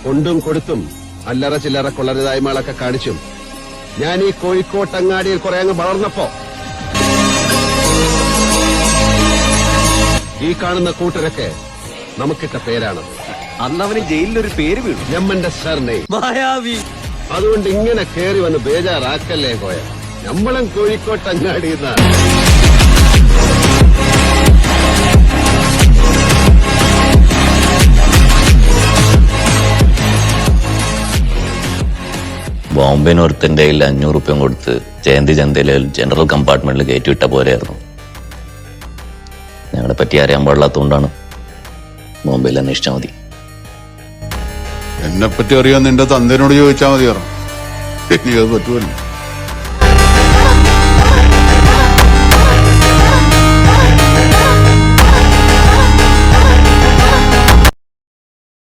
കൊണ്ടും കൊടുത്തും അല്ലറ ചില്ലറ കൊള്ളരുതായ്മകളൊക്കെ കാണിച്ചും ഞാൻ ഈ കോഴിക്കോട്ടങ്ങാടിയിൽ കുറെ അങ്ങ് വളർന്നപ്പോ ഈ കാണുന്ന കൂട്ടരൊക്കെ നമുക്കിട്ട പേരാണ്. അന്നവന് ജയിലിലൊരു പേര് വീണു, ഞമ്മന്റെ സർനെയിം മായാവി. അതുകൊണ്ട് ഇങ്ങനെ കേറി വന്ന് ബേജാറാക്കല്ലേ പോയ. നമ്മളും കോഴിക്കോട്ടങ്ങാടിയെന്ന ബോംബെന് ഒരുത്തന്റെ കയ്യിൽ 500 റുപ്യ കൊടുത്ത് ജയന്തി ചന്തയിൽ ജനറൽ കമ്പാർട്ട്മെന്റിൽ കയറ്റിവിട്ട പോലെയായിരുന്നു. ഞങ്ങളെ പറ്റി അറിയാൻ പാടില്ലാത്തതുകൊണ്ടാണ് ബോംബെയിൽ അന്വേഷിച്ചാൽ മതി. എന്നെപ്പറ്റി അറിയാൻ നിന്റെ തന്തേനോട് ചോദിച്ചാൽ മതിയായിരുന്നു. എനിക്കത് പറ്റുമല്ലോ.